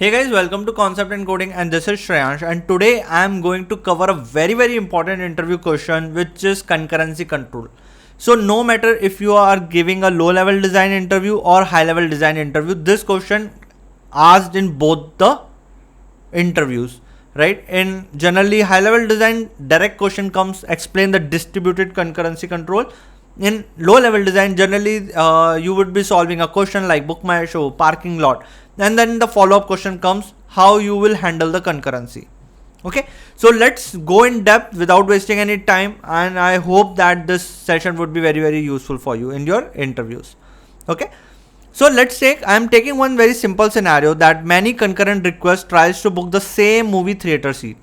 Hey guys, welcome to Concept and Coding, and this is Shreyansh, and today I am going to cover a very important interview question, which is concurrency control. So no matter if you are giving a low level design interview or high level design interview, this question asked in both the interviews, right? In generally high level design, direct question comes, explain the distributed concurrency control. In low level design, generally you would be solving a question like book my show, parking lot, and then the follow-up question comes, how you will handle the concurrency. Okay, so let's go in depth without wasting any time, and I hope that this session would be very useful for you in your interviews. Okay, so let's take, I am taking one very simple scenario that many concurrent requests tries to book the same movie theater seat.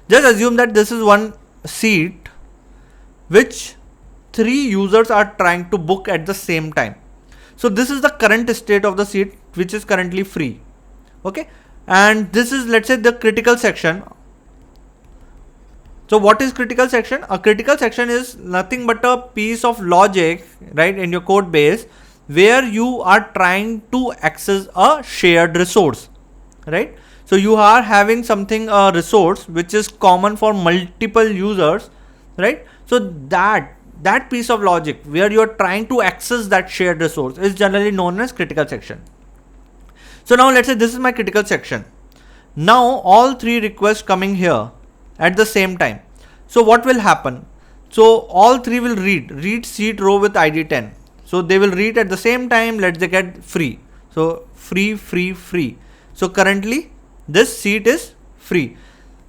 Just assume that this is one seat which 3 users are trying to book at the same time. So this is the current state of the seat which is currently free. Okay, and this is, let's say, the critical section. So what is critical section? A critical section is nothing but a piece of logic, right, in your code base where you are trying to access a shared resource, right? So you are having something, a resource which is common for multiple users, right? So that piece of logic where you are trying to access that shared resource is generally known as critical section. So now let's say this is my critical section. Now all 3 requests coming here at the same time. So what will happen? So all 3 will read seat row with ID 10. So they will read at the same time. Let's say get free. So free. So currently this seat is free.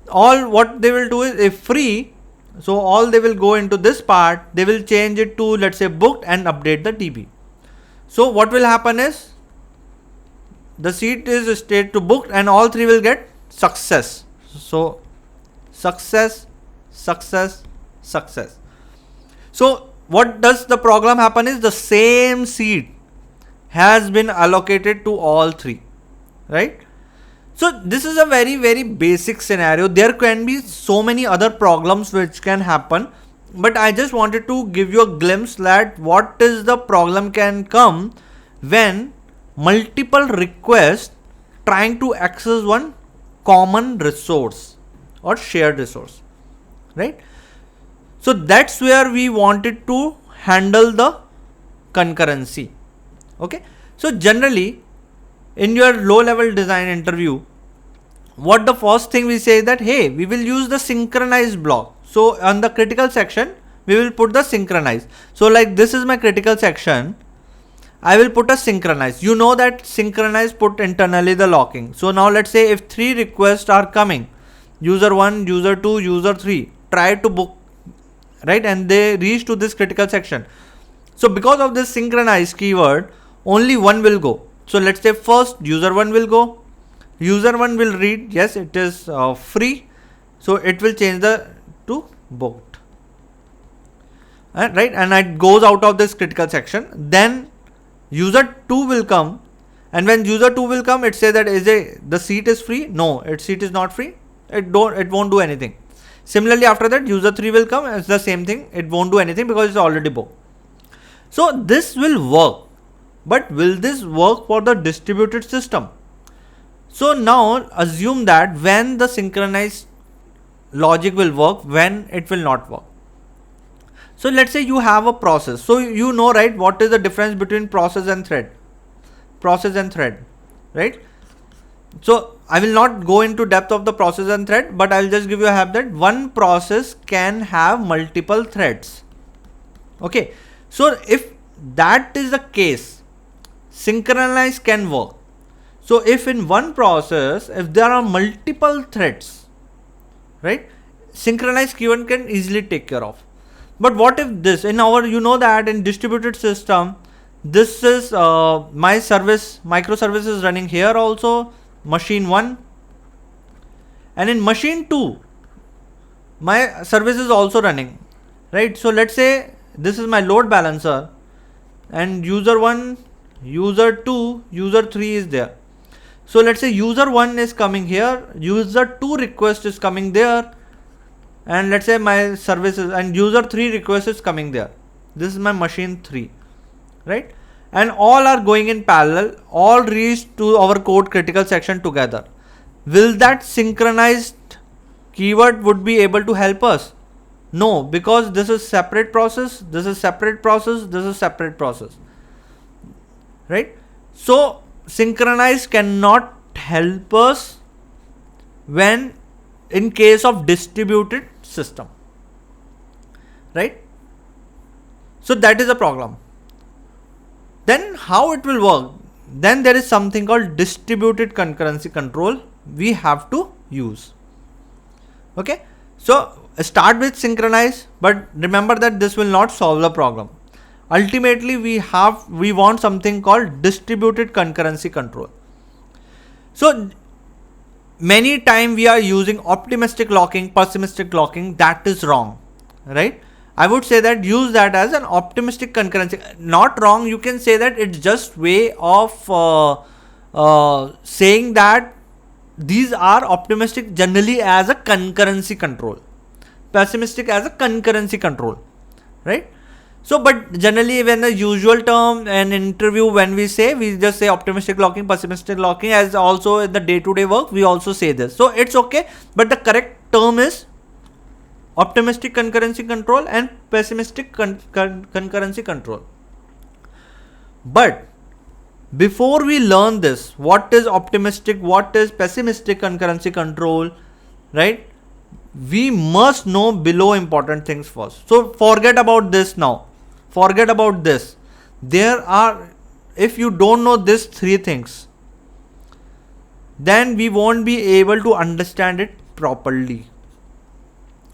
All what they will do is, if free, so all they will go into this part, they will change it to, let's say, booked, and update the DB. So what will happen is the seat is state to booked and all 3 will get success. So success. So what does the problem happen is the same seat has been allocated to all 3, right? So this is a very basic scenario. There can be so many other problems which can happen, but I just wanted to give you a glimpse that what is the problem can come when multiple requests trying to access one common resource or shared resource, right? So that's where we wanted to handle the concurrency. Okay, so generally in your low level design interview, what the first thing we say that, hey, we will use the synchronized block. So on the critical section we will put the synchronized. So like this is my critical section, I will put a synchronized. You know that synchronized put internally the locking. So now let's say if 3 requests are coming, user 1, user 2, user 3 try to book, right, and they reach to this critical section. So because of this synchronized keyword, only one will go. So let's say first user 1 will go. User 1 will read, yes, it is free. So it will change the to booked. Right, and it goes out of this critical section. Then user 2 will come, and when user 2 will come, it says that the seat is free. No, its seat is not free. It won't do anything. Similarly, after that user 3 will come, it's the same thing. It won't do anything because it's already booked. So this will work, but will this work for the distributed system? So now assume that when the synchronized logic will work, when it will not work. So let's say you have a process. So you know, right, what is the difference between process and thread? Process and thread, right? So I will not go into depth of the process and thread, but I'll just give you a hint that one process can have multiple threads. Okay, so if that is the case, synchronized can work. So if in one process, if there are multiple threads, right, synchronized keyword can easily take care of. But what if this, in our, you know that in distributed system, this is my service, microservice is running here also, machine 1, and in machine 2, my service is also running, right? So let's say this is my load balancer, and user 1, user 2, user 3 is there. So let's say user 1 is coming here, user 2 request is coming there, and let's say my services, and user 3 request is coming there. This is my machine 3, right? and all are going in parallel, all reach to our code critical section together. Will that synchronized keyword would be able to help us? No, because this is separate process, this is separate process, this is separate process, right? So synchronized cannot help us when in case of distributed system, right? So that is a problem. Then how it will work? Then there is something called distributed concurrency control we have to use. Okay, so start with synchronized, but remember that this will not solve the problem. Ultimately we want something called distributed concurrency control. So many time we are using optimistic locking, pessimistic locking. That is wrong, right? I would say that use that as an optimistic concurrency. Not wrong, you can say that it's just way of saying that these are optimistic generally as a concurrency control, pessimistic as a concurrency control, right? So but generally when the usual term in interview, when we just say optimistic locking, pessimistic locking, as also in the day-to-day work we also say this. So it's okay, but the correct term is optimistic concurrency control and pessimistic concurrency control. But before we learn this, what is optimistic, what is pessimistic concurrency control, right? We must know below important things first. So forget about this now. Forget about this. If you don't know these three things, then we won't be able to understand it properly.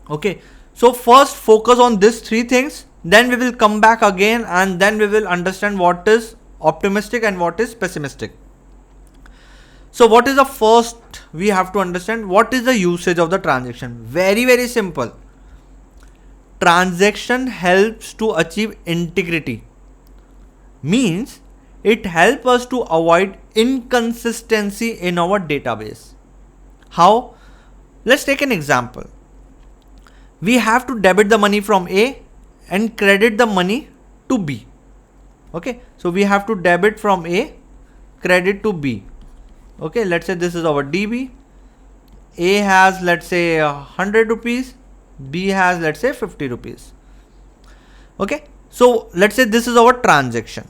Okay, so first focus on these three things, then we will come back again and then we will understand what is optimistic and what is pessimistic. So what is the first we have to understand? What is the usage of the transaction? Very, very simple. Transaction helps to achieve integrity. Means it helps us to avoid inconsistency in our database. How? Let's take an example. We have to debit the money from A and credit the money to B. Okay, so we have to debit from A, credit to B. Okay, let's say this is our DB. A has, let's say 100 rupees, B has, let's say 50 rupees. Okay, so let's say this is our transaction.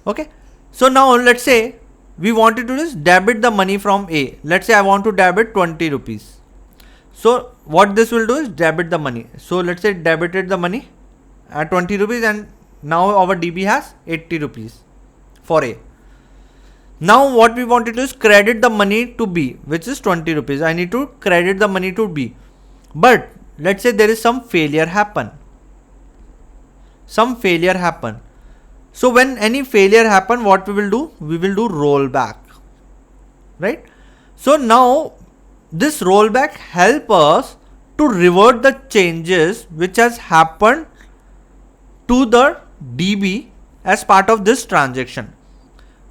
Okay, so now let's say we wanted to just debit the money from A. Let's say I want to debit 20 rupees. So what this will do is debit the money. So let's say debited the money at 20 rupees and now our DB has 80 rupees for A. Now what we want to do is credit the money to B, which is 20 rupees. I need to credit the money to B. But let's say there is some failure happen. So when any failure happen, what we will do? We will do rollback, right? So now this rollback help us to revert the changes which has happened to the DB as part of this transaction.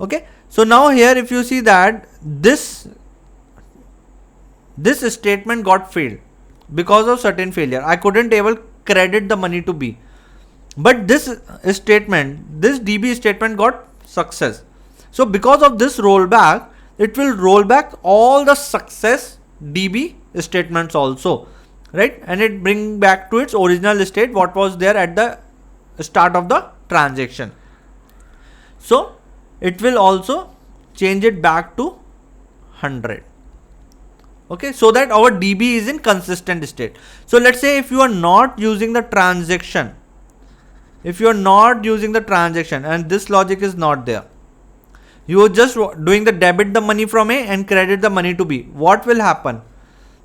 Okay, so now here if you see that this statement got failed because of certain failure, I couldn't able credit the money to B, but this DB statement got success. So because of this rollback, it will roll back all the success DB statements also, right? And it bring back to its original state what was there at the start of the transaction. So it will also change it back to 100. Okay, so that our DB is in consistent state. So let's say if you are not using the transaction, and this logic is not there, you are just doing the debit the money from A and credit the money to B, what will happen?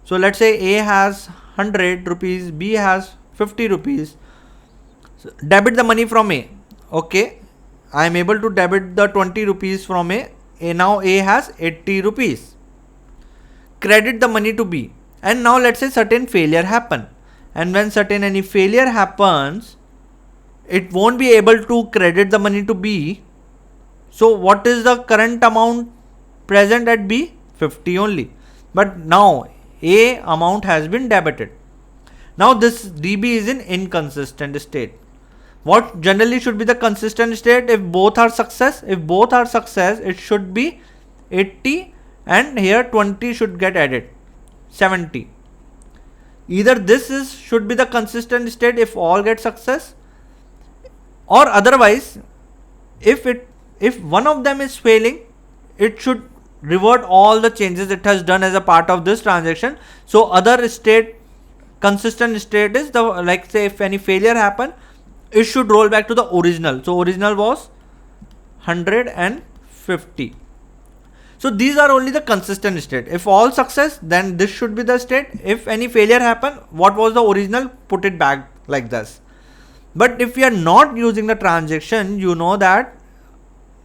So let's say A has 100 rupees, B has 50 rupees. So debit the money from A. Okay, I am able to debit the 20 rupees from A. Now A has 80 rupees. Credit the money to B. And now let's say certain failure happen. And when certain any failure happens, it won't be able to credit the money to B. So what is the current amount present at B? 50 only. But now A amount has been debited. Now this DB is in inconsistent state. What generally should be the consistent state if both are success? If both are success, it should be 80 and here 20 should get added, 70. Either this should be the consistent state if all get success, or otherwise if one of them is failing, it should revert all the changes it has done as a part of this transaction. So other state, consistent state is the, like say if any failure happen, it should roll back to the original. So original was 150. So these are only the consistent state. If all success, then this should be the state. If any failure happen, what was the original, put it back like this. But if we are not using the transaction, you know that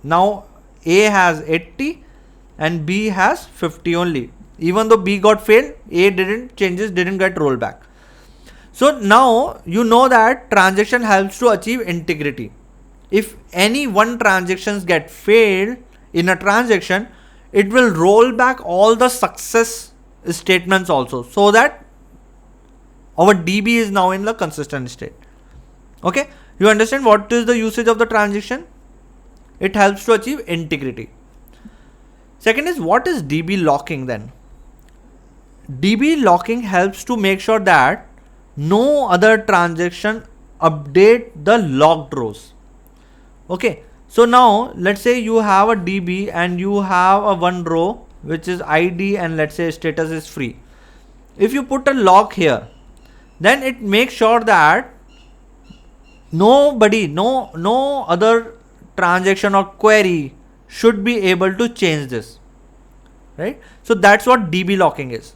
now A has 80 and B has 50 only. Even though B got failed, A changes didn't get rolled back. So now you know that transaction helps to achieve integrity. If any one transactions get failed in a transaction, it will roll back all the success statements also, so that our DB is now in the consistent state. Okay, you understand what is the usage of the transaction? It helps to achieve integrity. Second is, what is DB locking then? DB locking helps to make sure that no other transaction update the locked rows. Okay, so now let's say you have a DB and you have a one row which is ID and let's say status is free. If you put a lock here, then it makes sure that nobody, no other transaction or query should be able to change this, right? So that's what DB locking is.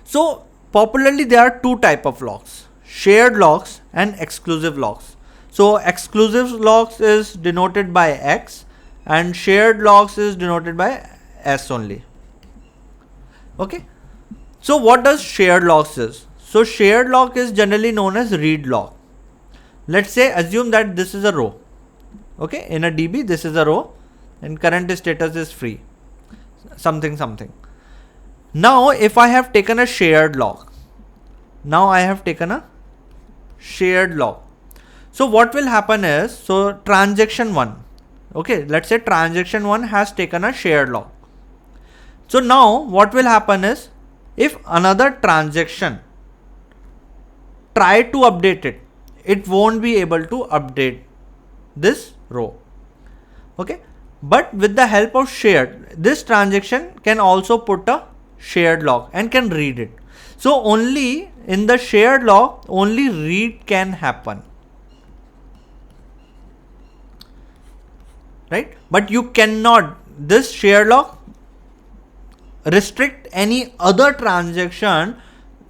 So popularly there are two type of locks, shared locks and exclusive locks. So exclusive locks is denoted by X and shared locks is denoted by S only. Okay, so what does shared locks is? So shared lock is generally known as read lock. Let's say assume that this is a row. Okay, in a DB this is a row and current status is free, something. Now if I have taken a shared lock, so what will happen is, so transaction 1, okay, let's say transaction 1 has taken a shared lock. So now what will happen is, if another transaction try to update it, it won't be able to update this row. Okay, but with the help of shared, this transaction can also put a shared lock and can read it. So only in the shared lock, only read can happen, right? But you cannot, this shared lock restrict any other transaction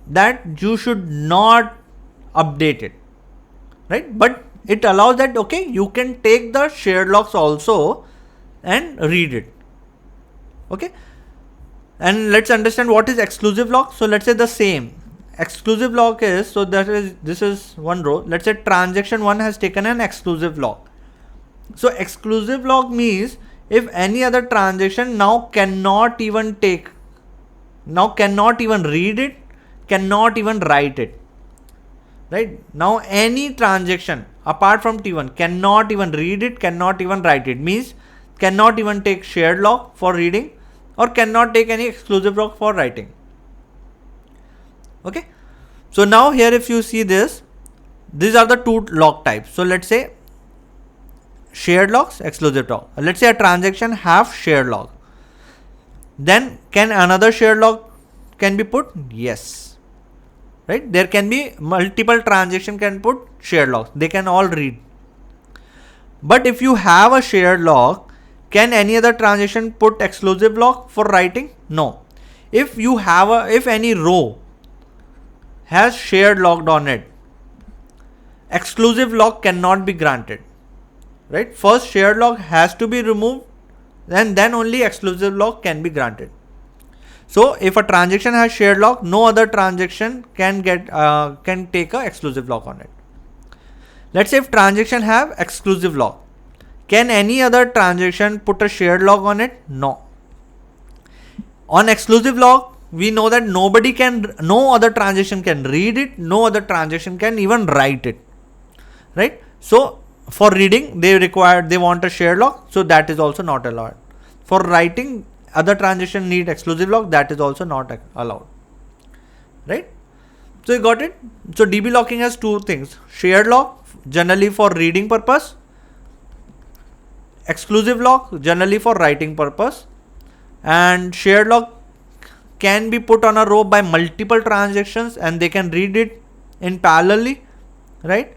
that you should not update it, right? But it allows that, okay, you can take the shared locks also and read it. Okay, and let's understand what is exclusive lock. So let's say the same exclusive lock is, so this is one row. Let's say transaction 1 has taken an exclusive lock. So exclusive lock means if any other transaction now cannot even read it, cannot even write it, right? Now any transaction apart from T1 cannot even read it, cannot even write it, means cannot even take shared lock for reading or cannot take any exclusive lock for writing. Okay, so now here if you see this, these are the two lock types. So let's say shared locks, exclusive lock. Let's say a transaction have shared lock, then can another shared lock can be put? Yes, right? There can be multiple transaction can put shared locks, they can all read. But if you have a shared lock, can any other transaction put exclusive lock for writing? No. If you have if any row has shared locked on it, exclusive lock cannot be granted, right? First shared lock has to be removed and then only exclusive lock can be granted. So if a transaction has shared lock, no other transaction can take a exclusive lock on it. Let's say if transaction have exclusive lock, can any other transaction put a shared lock on it? No. On exclusive lock, we know that no other transaction can read it, no other transaction can even write it, right? So for reading, they want a shared lock, so that is also not allowed. For writing, other transaction need exclusive lock, that is also not allowed, right? So you got it. So DB locking has two things: shared lock generally for reading purpose, exclusive lock generally for writing purpose. And shared lock can be put on a row by multiple transactions and they can read it in parallelly, right?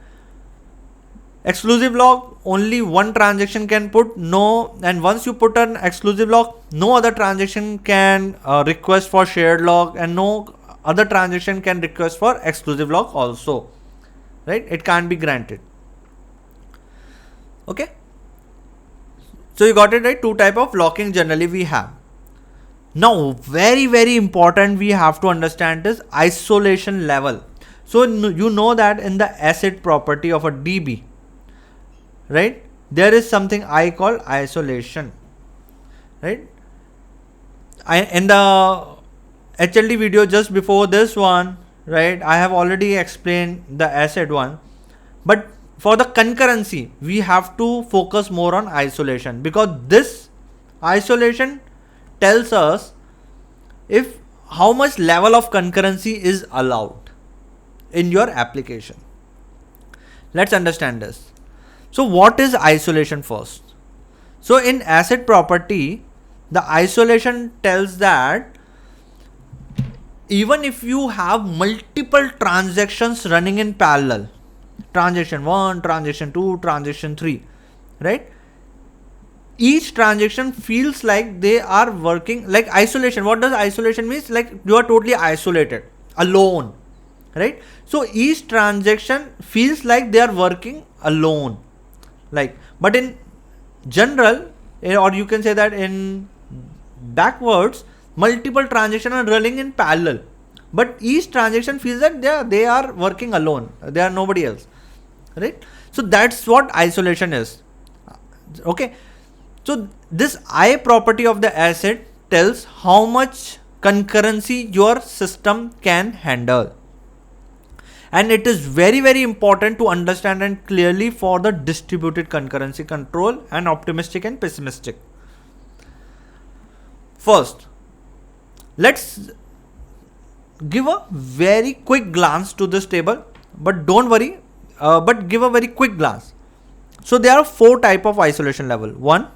Exclusive lock, only one transaction can put, and once you put an exclusive lock, no other transaction can request for shared lock, and no other transaction can request for exclusive lock also, right? It can't be granted. Okay. So you got it, right? Two type of locking generally we have. Now, very, very important we have to understand is isolation level. So you know that in the asset property of a DB, right, there is something I call isolation, right? In the HLD video just before this one, right, I have already explained the asset one, but for the concurrency we have to focus more on isolation, because this isolation tells us if how much level of concurrency is allowed in your application. Let's understand this. So what is isolation first? So in asset property, the isolation tells that even if you have multiple transactions running in parallel, transaction 1, transaction 2, transaction 3, right? Each transaction feels like they are working like isolation. What does isolation means? Like you are totally isolated, alone, right? So each transaction feels like they are working alone, like, but in general, or you can say that in backwards, multiple transactions are running in parallel, but each transaction feels that they are working alone, they are nobody else, right? So that's what isolation is. Okay. So this I property of the asset tells how much concurrency your system can handle. And it is very, very important to understand and clearly for the distributed concurrency control and optimistic and pessimistic. First, let's give a very quick glance to this table, but don't worry, but give a very quick glance. So there are 4 types of isolation level. 1,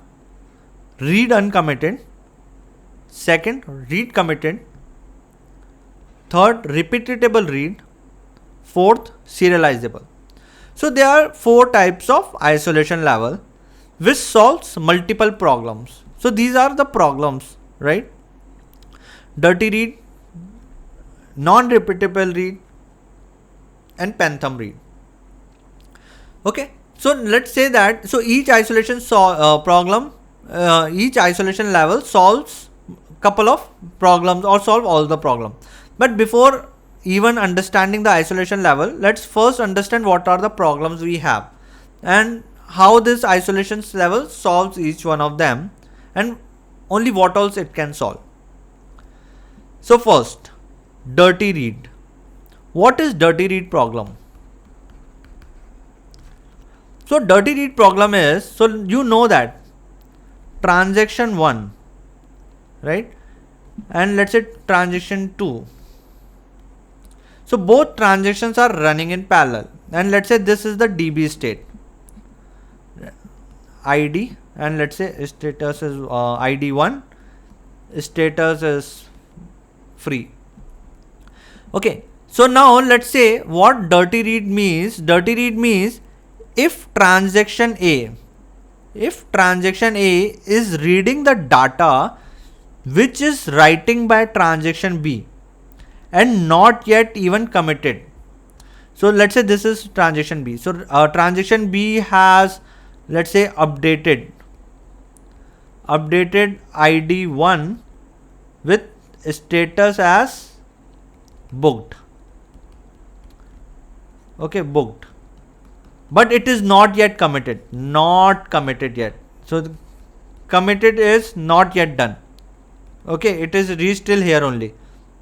read uncommitted. 2nd, read committed. 3rd, repeatable read. 4th, serializable. So there are 4 types of isolation level which solves multiple problems. So these are the problems, right? Dirty read, non-repeatable read, and phantom read. Okay. So let's say that, so each isolation problem, each isolation level solves couple of problems or solve all the problem. But before even understanding the isolation level, let's first understand what are the problems we have and how this isolation level solves each one of them and only what else it can solve. So first, dirty read. What is dirty read problem? So dirty read problem is, so you know that transaction 1, right, and let's say transaction 2. So both transactions are running in parallel, and let's say this is the DB state, ID, and let's say status is ID 1, status is free. Okay, so now let's say what dirty read means. Dirty read means if transaction A is reading the data which is writing by transaction B and not yet even committed. So let's say this is transaction B. So transaction B has, let's say, updated ID 1 with status as booked. Okay, booked. But it is not yet committed. Not committed yet. So committed is not yet done. Okay, it is reached till here only.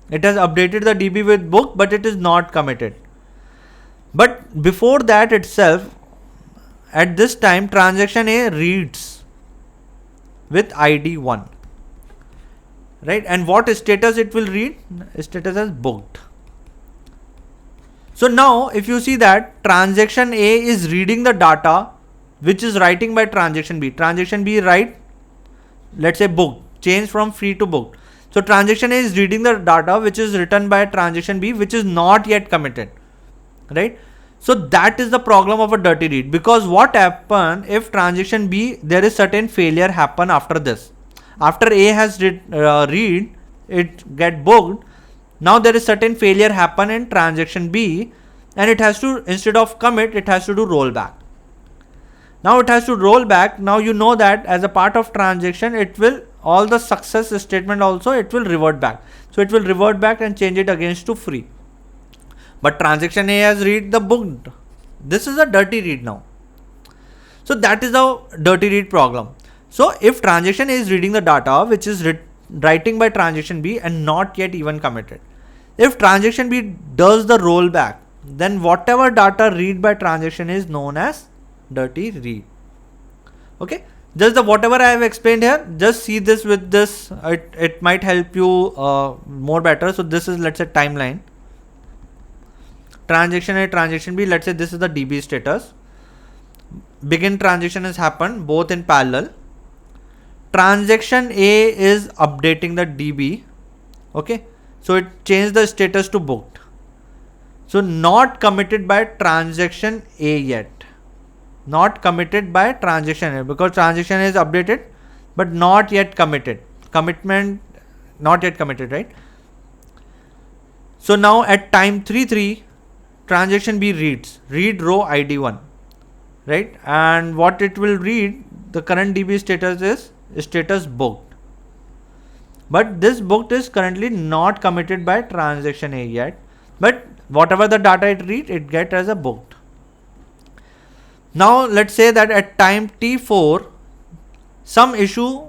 It has updated the DB with book, but it is not committed. But before that itself, at this time, transaction A reads with ID 1. right? And what status it will read? Status as booked. So now if you see that transaction A is reading the data which is writing by transaction B. Transaction B write, let's say booked, change from free to booked. So transaction A is reading the data which is written by transaction B which is not yet committed, right? So that is the problem of a dirty read, because what happen if transaction B, there is certain failure happen after this. After A has read, it get booked. Now there is certain failure happen in transaction B, and it has to, instead of commit, it has to do rollback. Now it has to roll back. Now you know that as a part of transaction, it will, all the success statement also, it will revert back. So it will revert back and change it against to free. But transaction A has read the booked. This is a dirty read now. So that is the dirty read problem. So if transaction A is reading the data which is writing by transaction B and not yet even committed, if transaction B does the rollback, then whatever data read by transaction A is known as dirty read. Okay, just the whatever I have explained here, just see this with this, it might help you more better. So this is, let's say, timeline. Transaction A, transaction B, let's say this is the DB status. Begin transaction has happened both in parallel. Transaction A is updating the DB. Okay, so it changed the status to booked. So not committed by transaction A yet. Not committed by transaction A, because transaction A is updated but not yet committed. Commitment not yet committed, right? So now at time 33, transaction B reads, read row ID 1, right? And what it will read, the current DB status is status booked. But this booked is currently not committed by transaction A yet. But whatever the data it reads, it gets as a booked. Now let's say that at time T4, some issue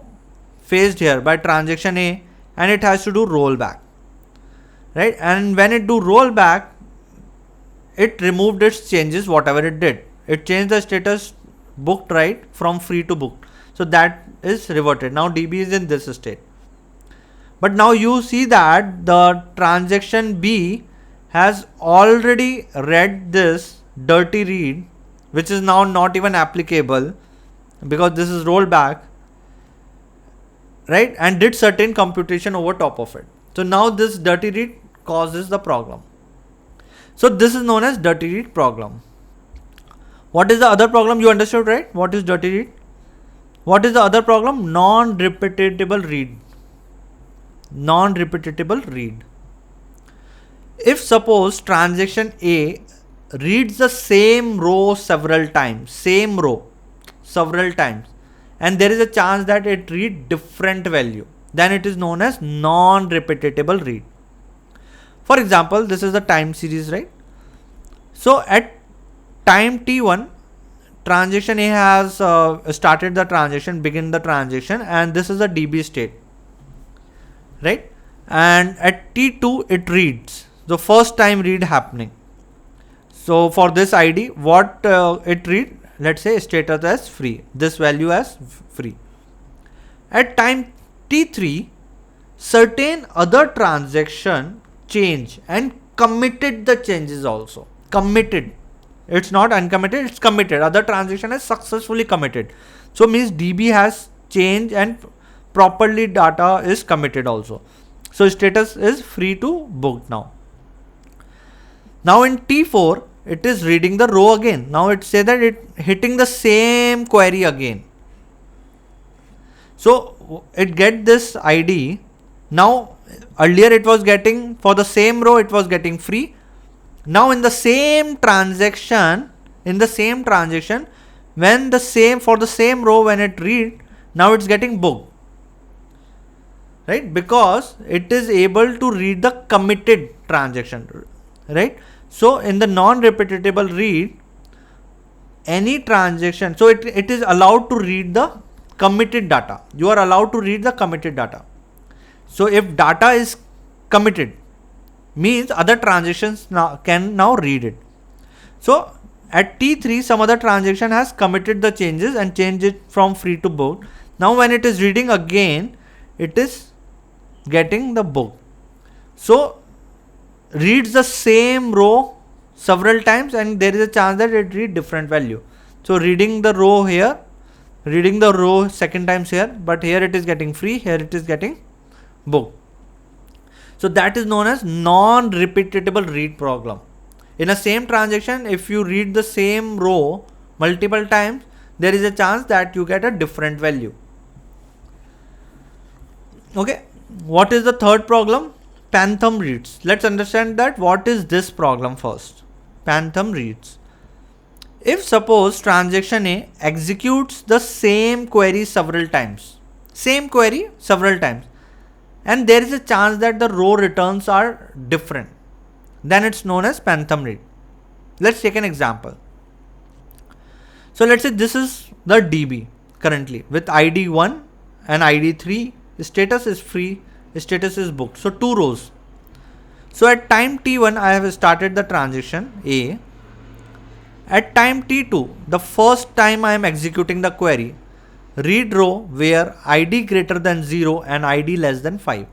faced here by transaction A and it has to do rollback, right? And when it do rollback, it removed its changes, whatever it did. It changed the status booked, right, from free to booked. So that is reverted. Now DB is in this state. But now you see that the transaction B has already read this dirty read, which is now not even applicable because this is rollback, right? And did certain computation over top of it. So now this dirty read causes the problem. So this is known as dirty read problem. What is the other problem? You understood, right? What is dirty read? What is the other problem? Non-repeatable read. Non-repeatable read. If suppose transaction A reads the same row several times, and there is a chance that it read different value, then it is known as non-repeatable read. For example, this is the time series, right? So at time T1, transaction A has started the transaction, begin the transaction, and this is the DB state, right? And at T2, it reads the first time read happening. So for this ID, what it read, let's say status as free, this value as free. At time T3, certain other transaction change and committed the changes also. Committed. It's not uncommitted, it's committed. Other transaction is successfully committed. So means DB has changed and properly data is committed also. So status is free to booked now. Now in T4, it is reading the row again. Now it says that it hitting the same query again. So it get this ID. Now earlier it was getting, for the same row it was getting free. Now in the same transaction, when the same, for the same row when it read, now it's getting booked, right? Because it is able to read the committed transaction, right? So in the non-repeatable read, any transaction, so it is allowed to read the committed data. You are allowed to read the committed data. So if data is committed, means other transactions can now read it. So at T3, some other transaction has committed the changes and changed it from free to booked. Now when it is reading again, it is getting the book. So reads the same row several times and there is a chance that it read different value. So reading the row here, reading the row second times here, but here it is getting free, here it is getting book. So that is known as non-repeatable read problem. In a same transaction, if you read the same row multiple times, there is a chance that you get a different value. Okay, what is the third problem? Phantom reads. Let's understand that what is this problem first. Phantom reads. If suppose transaction A executes the same query several times, and there is a chance that the row returns are different, then it's known as phantom read. Let's take an example. So let's say this is the DB currently with ID 1 and ID 3. Status is free, status is booked. So 2 rows. So at time T1 I have started the transaction A. At time T2, the first time I am executing the query, read row where ID greater than 0 and ID less than 5.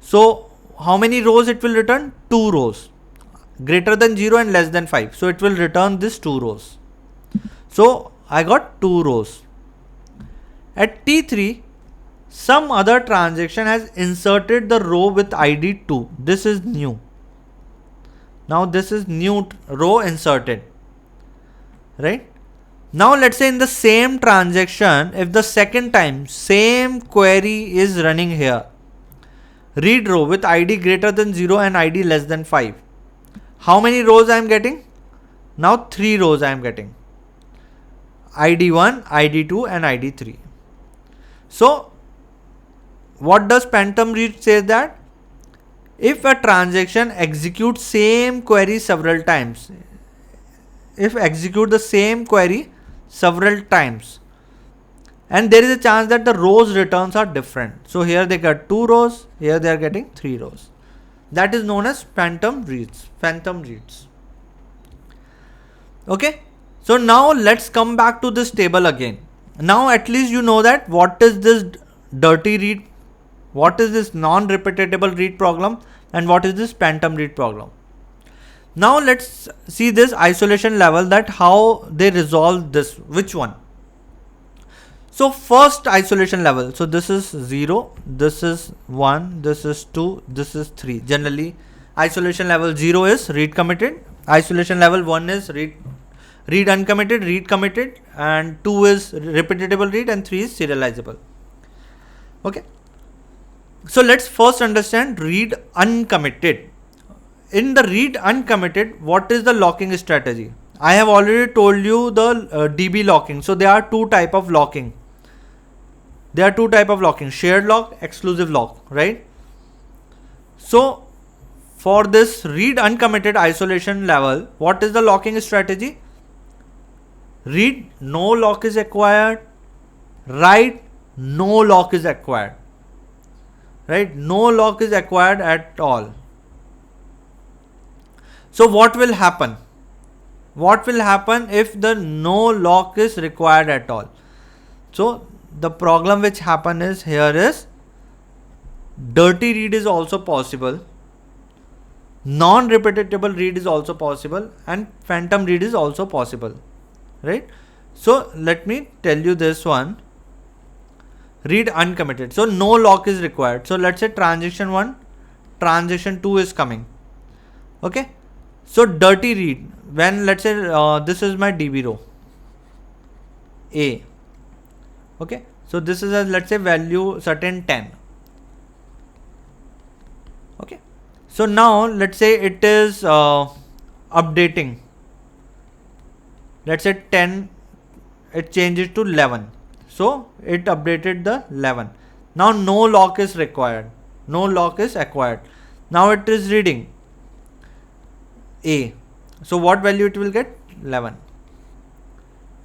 So how many rows it will return? 2 rows. Greater than 0 and less than 5. So it will return this 2 rows. So I got 2 rows. At T3, some other transaction has inserted the row with ID 2. This is new. Now this is new row inserted. Right? Now let's say in the same transaction, if the second time same query is running here, read row with ID greater than 0 and ID less than 5. How many rows I am getting? Now 3 rows I am getting. ID 1, ID 2 and ID 3. So what does phantom read say that? If a transaction executes same query several times, and there is a chance that the rows returns are different. So here they got 2 rows, here they are getting 3 rows. That is known as phantom reads. Okay. So now let's come back to this table again. Now at least you know that what is this dirty read, what is this non-repeatable read problem, and what is this phantom read problem. Now let's see this isolation level, that how they resolve this, which one. So first isolation level, so this is 0, this is 1, this is 2, this is 3. Generally isolation level 0 is read committed, isolation level 1 is read uncommitted, read committed, and 2 is repeatable read, and 3 is serializable. Okay. So let's first understand read uncommitted. In the read uncommitted, what is the locking strategy? I have already told you the DB locking. So there are 2 type of locking. Shared lock, exclusive lock, right? So for this read uncommitted isolation level, what is the locking strategy? Read, no lock is acquired. Write, no lock is acquired. Right? No lock is acquired at all. So what will happen? What will happen if the no lock is required at all? So the problem which happen is here is dirty read is also possible, non-repeatable read is also possible, and phantom read is also possible, right? So let me tell you this one. Read uncommitted. So no lock is required. So let's say transaction 1, transaction 2 is coming. Okay. So dirty read, when let's say this is my DB row A. Okay. So this is a, let's say, value certain 10. Okay. So now let's say it is updating. Let's say 10, it changes to 11. So it updated the 11. Now no lock is required. No lock is acquired. Now it is reading A. So what value it will get? 11.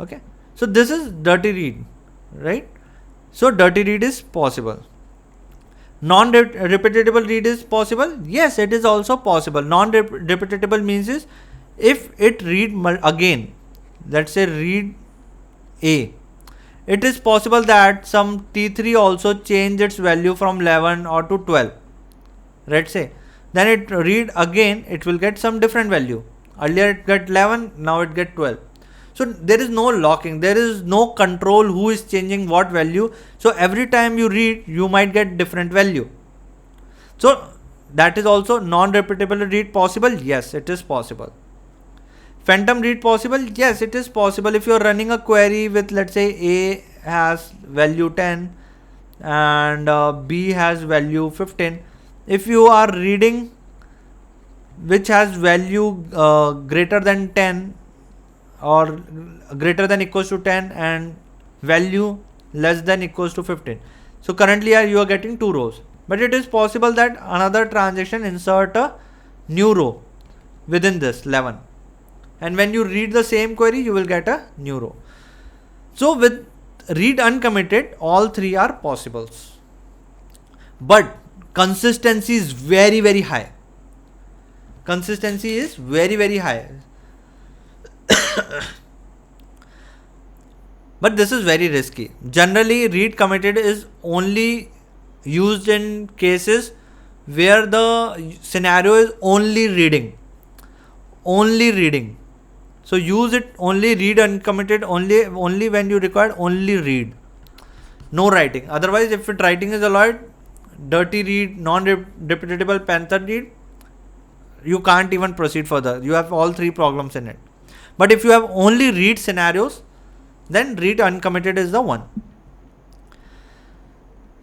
Okay. So this is dirty read, right? So dirty read is possible. Non-repeatable read is possible. Yes, it is also possible. Non-repeatable means is if it read again, let's say read A. it is possible that some T3 also change its value from 11 or to 12. Let's say, then it read again, it will get some different value. Earlier it got 11, now it get 12. So there is no locking, there is no control who is changing what value. So every time you read, you might get different value. So that is also non-repeatable read possible. Yes, it is possible. Phantom read possible. Yes, it is possible. If you are running a query with, let's say, A has value 10 and B has value 15. If you are reading which has value greater than 10 or greater than equals to 10 and value less than equals to 15. So currently you are getting 2 rows. But it is possible that another transaction insert a new row within this 11. And when you read the same query, you will get a new row. So with read uncommitted, all 3 are possibles. But consistency is very, very high. Consistency is very, very high. But this is very risky. Generally, read committed is only used in cases where the scenario is only reading. Only reading. So use it only read uncommitted only when you require only read. No writing. Otherwise, if it writing is allowed, dirty read, non-repeatable panther read, you can't even proceed further. You have all 3 problems in it. But if you have only read scenarios, then read uncommitted is the one.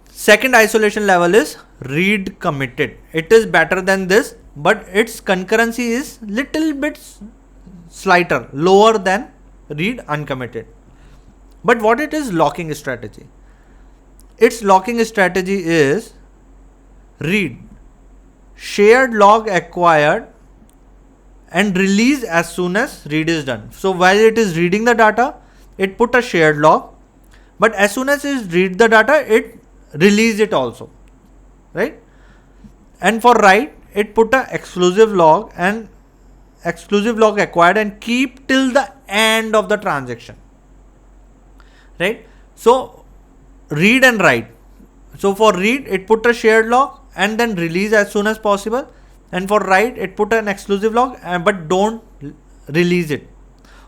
Second isolation level is read committed. It is better than this, but its concurrency is little bit slighter, lower than read uncommitted. But what it is locking strategy? Its locking strategy is read shared log acquired and release as soon as read is done. So while it is reading the data, it put a shared log, but as soon as it read the data, it release it also, right? And for write, it put a exclusive log and exclusive log acquired and keep till the end of the transaction, right? So read and write. So for read, it put a shared log and then release as soon as possible. And for write, it put an exclusive log, but don't release it.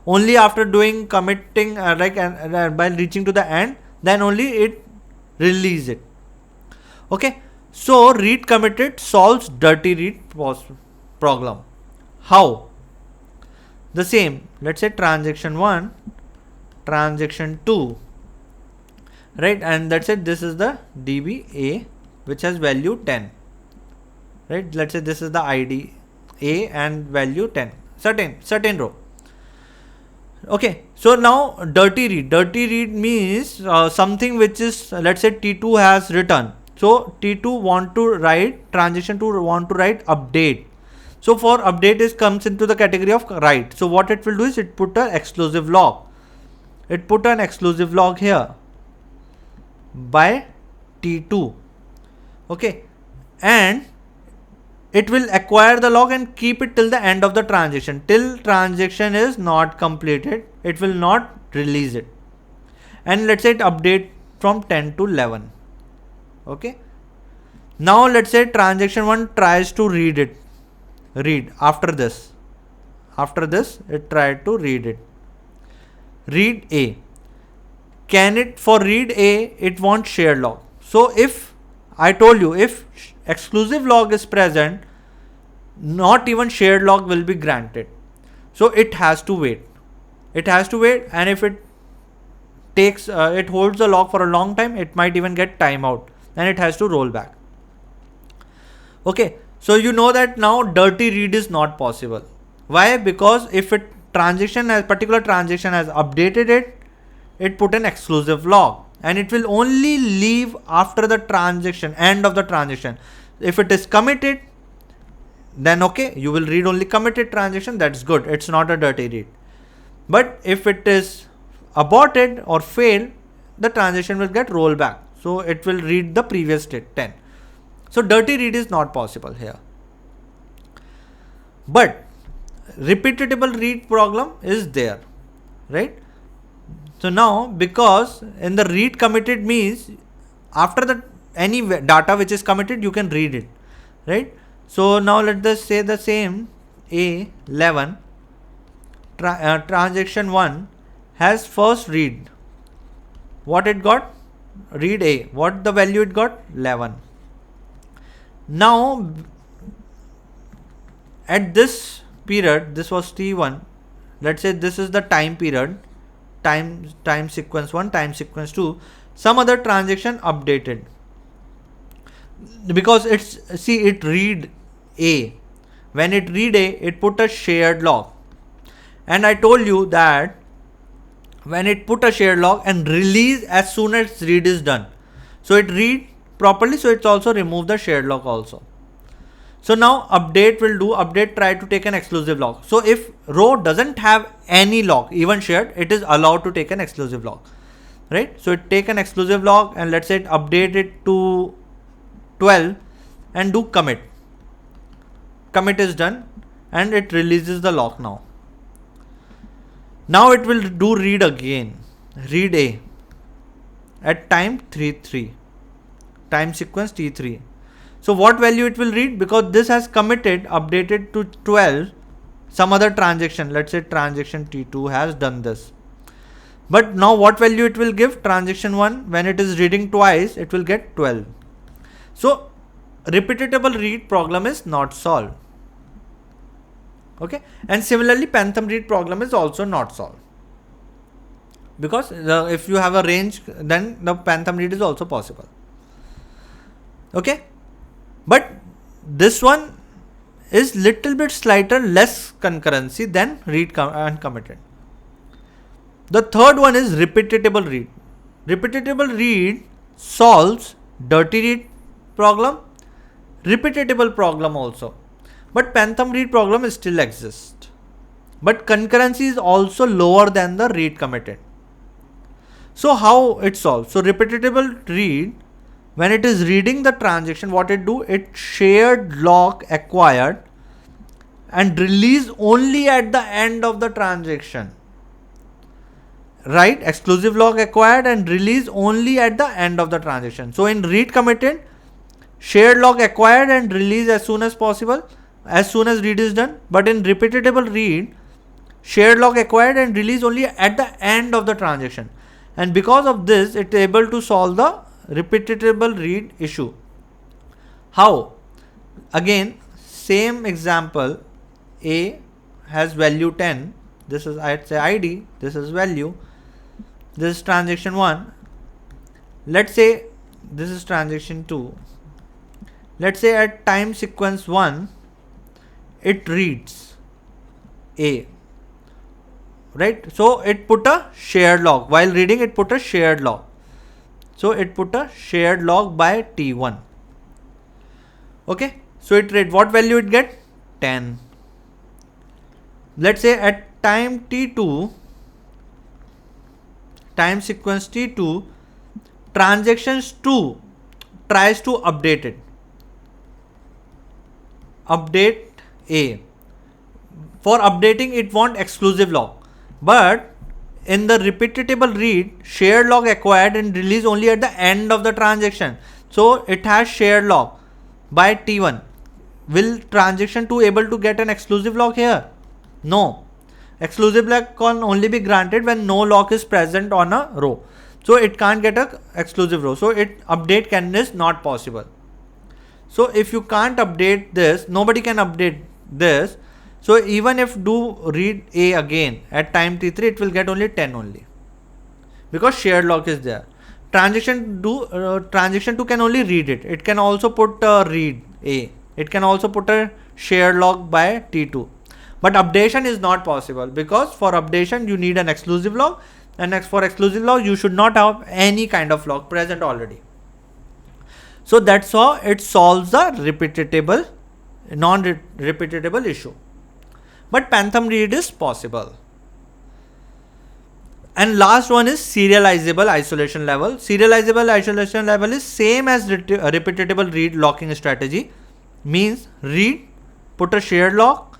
Only after doing committing, by reaching to the end, then only it release it. Okay. So read committed solves dirty read problem. How? The same. Let's say transaction 1, transaction 2, right? And that's it. This is the DBA, which has value 10. Right, let's say this is the ID A and value 10, certain row. Okay, so now dirty read means something which is, let's say T2 has written. So T2 want to write, transaction 2 want to write update. So for update is comes into the category of write. So what it will do is it put an exclusive log. It put an exclusive log here by T2. Okay, and it will acquire the log and keep it till the end of the transaction. Till transaction is not completed, it will not release it. And let's say it update from 10 to 11. Okay. Now let's say transaction 1 tries to read after this. After this, it tried to read it. Read A. Can it, for read A, it wants shared log. So if I told you, if exclusive log is present, not even shared log will be granted. So it has to wait. It has to wait, and if it takes, it holds the log for a long time, it might even get timeout and it has to roll back. Okay, so you know that now dirty read is not possible. Why? Because if it particular transaction has updated it, it put an exclusive log and it will only leave after the transaction, end of the transaction. If it is committed, then okay, you will read only committed transaction, that's good, it's not a dirty read. But if it is aborted or failed, the transaction will get rolled back. So it will read the previous state 10. So dirty read is not possible here. But repeatable read problem is there, right? So now, because in the read committed means after the any data which is committed, you can read it, right? So now let us say the same A11 transaction 1 has first read. What it got? Read A. What the value it got? 11. Now at this period, this was T1. Let's say this is the time period, time sequence 1, time sequence 2. Some other transaction updated, because it read A. When it read A, it put a shared log, and I told you that when it put a shared log and release as soon as read is done, so it read properly, so it's also remove the shared log also. So now update try to take an exclusive log. So if row doesn't have any log, even shared, it is allowed to take an exclusive log, right? So it take an exclusive log, and let's say it update it to 12 and do commit. Commit is done and it releases the log now. Now it will do read again, read A at time 3, time sequence T3. So what value it will read? Because this has committed, updated to 12, some other transaction, let's say transaction T2 has done this. But now what value it will give? Transaction 1, when it is reading twice, it will get 12. So repeatable read problem is not solved. Okay, and similarly phantom read problem is also not solved, because if you have a range, then the phantom read is also possible. Okay, but this one is little bit slighter, less concurrency than read uncommitted. The third one is repeatable read. Repeatable read solves dirty read problem, repeatable problem also. But phantom read problem still exists. But concurrency is also lower than the read committed. So how it solves? So repeatable read, when it is reading the transaction, what it do? It shared log acquired and release only at the end of the transaction. Right? Exclusive log acquired and release only at the end of the transaction. So in read committed, shared log acquired and release as soon as possible, as soon as read is done. But in repeatable read, shared log acquired and release only at the end of the transaction. And because of this, it is able to solve the repeatable read issue. How? Again, same example. A has value 10. This is, I'd say, ID. This is value. This is transaction 1. Let's say this is transaction 2. Let's say at time sequence 1, it reads A, right? So it put a shared log. While reading, it put a shared log. So it put a shared log by T1. Okay. So it read, what value it get? 10. Let's say at time T2, time sequence T2, transactions 2 tries to update it. Update A. For updating, it want exclusive log. But in the repeatable read, shared log acquired and release only at the end of the transaction. So it has shared log by T1. Will transaction 2 able to get an exclusive log here? No. Exclusive log can only be granted when no log is present on a row. So it can't get a exclusive row. So update is not possible. So if you can't update this, nobody can update this. So even if do read A again at time T3, it will get only 10 only, because shared log is there. Transaction 2 can only read it. It can also put read A. It can also put a shared log by T2. But updation is not possible, because for updation you need an exclusive log, and for exclusive log you should not have any kind of log present already. So that's how it solves the non-repeatable issue. But phantom read is possible. And last one is serializable isolation level. Serializable isolation level is same as repeatable read locking strategy. Means read, put a shared log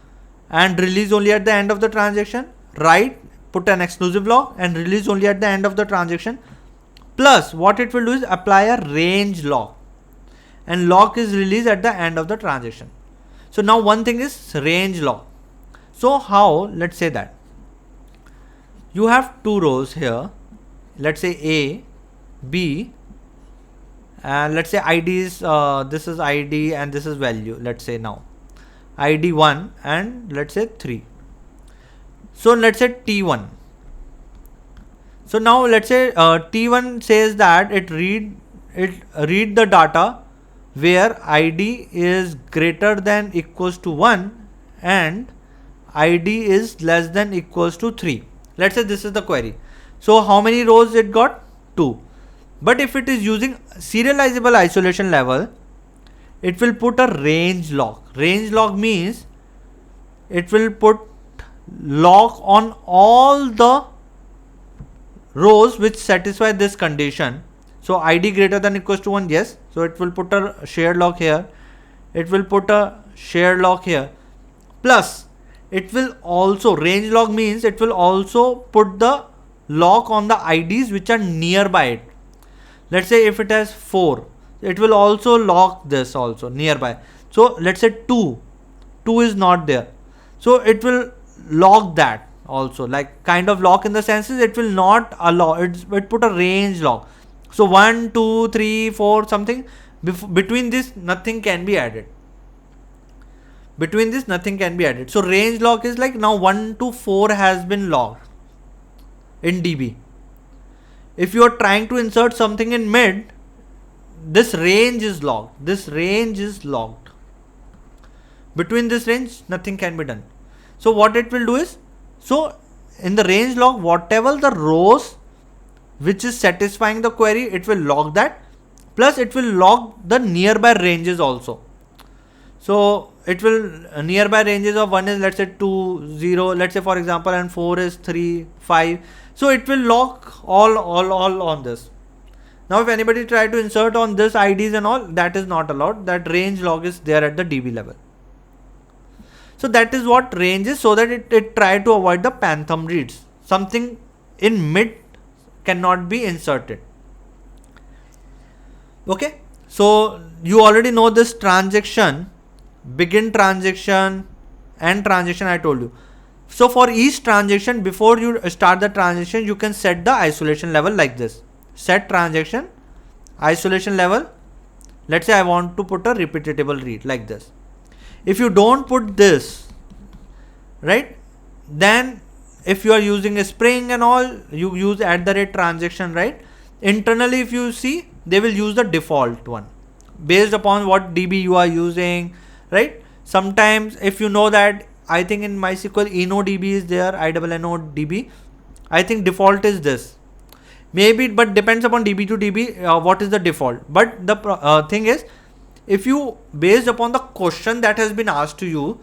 and release only at the end of the transaction. Write, put an exclusive lock and release only at the end of the transaction. Plus what it will do is apply a range lock, and lock is released at the end of the transaction. So now one thing is range lock. So how, let's say that you have two rows here, let's say A, B, and let's say ID is this is ID and this is value, let's say now ID 1 and let's say 3. So let's say T1. So now let's say T1 says that it read the data where ID is greater than equals to 1 and ID is less than equals to 3. Let's say this is the query. So how many rows it got? 2. But if it is using serializable isolation level, it will put a range lock. Range lock means it will put lock on all the rows which satisfy this condition. So ID greater than equals to 1, yes. So it will put a shared lock here. It will put a shared lock here. Plus it will also, range lock means it will also put the lock on the IDs which are nearby it. Let's say if it has 4, it will also lock this also nearby. So let's say 2 is not there. So it will lock that also, like kind of lock in the senses it will not allow, it put a range lock. So 1, 2, 3, 4 something, between this nothing can be added. Between this nothing can be added. So range lock is like now 1 to 4 has been locked in DB. If you are trying to insert something in mid, this range is locked. This range is locked. Between this range, nothing can be done. So what it will do is, so in the range lock, whatever the rows which is satisfying the query, it will lock that. Plus it will lock the nearby ranges also. So it will nearby ranges of 1 is let's say 2, 0, let's say for example, and 4 is 3, 5. So it will lock all on this. Now if anybody try to insert on this IDs and all, that is not allowed. That range lock is there at the DB level. So that is what range is, so that it try to avoid the phantom reads. Something in mid cannot be inserted. Okay. So you already know this transaction, begin transaction, end transaction I told you. So for each transaction, before you start the transaction, you can set the isolation level like this. Set transaction, isolation level. Let's say I want to put a repeatable read like this. If you don't put this, right, then if you are using a Spring and all, you use @ transaction, right? Internally, if you see, they will use the default one based upon what DB you are using, right? Sometimes if you know that, I think in MySQL InnoDB is there, INNODB. I think default is this. Maybe, but depends upon DB to DB, what is the default. But the thing is, if you, based upon the question that has been asked to you,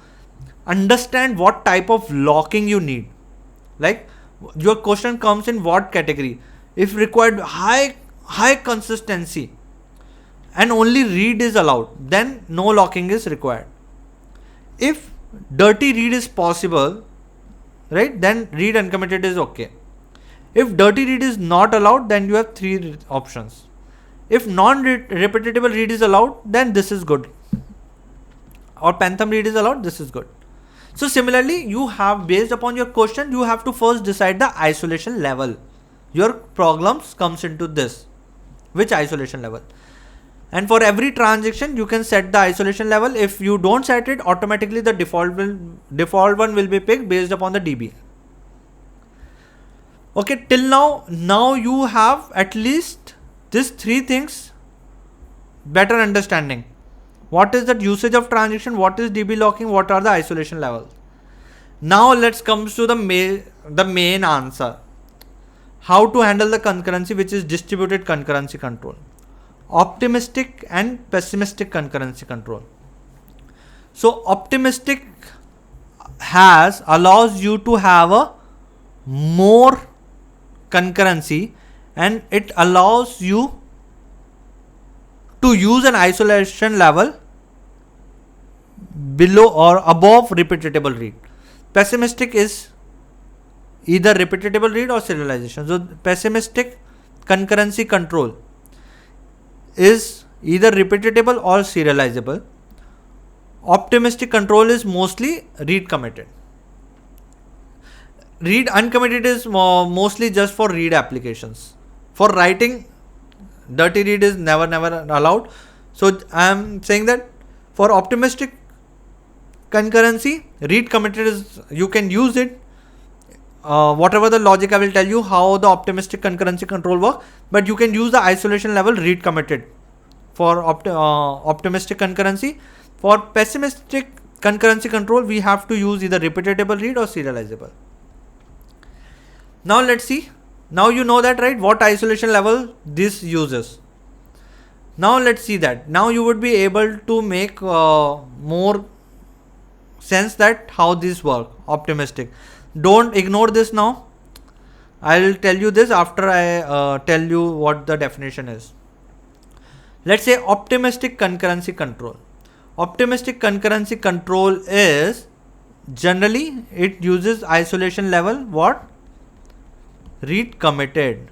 understand what type of locking you need. Like your question comes in what category. If required high consistency and only read is allowed, then no locking is required. If dirty read is possible, right, then read uncommitted is okay. If dirty read is not allowed, then you have 3 options. If non-repeatable read is allowed, then this is good. Or phantom read is allowed, this is good. So similarly, you have, based upon your question, you have to first decide the isolation level. Your problems comes into this, which isolation level. And for every transaction, you can set the isolation level. If you don't set it, automatically the default one will be picked based upon the DB. Okay, till now you have at least these 3 things better understanding. What is the usage of transaction? What is DB locking? What are the isolation levels? Now let's come to the main answer. How to handle the concurrency, which is distributed concurrency control. Optimistic and pessimistic concurrency control. So optimistic allows you to have a more concurrency, and it allows you to use an isolation level below or above repeatable read. Pessimistic is either repeatable read or serialization. So pessimistic concurrency control is either repeatable or serializable. Optimistic control is mostly read committed. Read uncommitted is mostly just for read applications. For writing, dirty read is never allowed. So I am saying that for optimistic concurrency, read committed is, you can use it. Whatever the logic, I will tell you how the optimistic concurrency control works, but you can use the isolation level read committed for optimistic concurrency. For pessimistic concurrency control, we have to use either repeatable read or serializable. Now let's see. Now you know that, right? What isolation level this uses. Now let's see that. Now you would be able to make more sense that how this work. Optimistic. Don't ignore this now. I will tell you this after I tell you what the definition is. Let's say optimistic concurrency control. Optimistic concurrency control is generally it uses isolation level what? Read committed.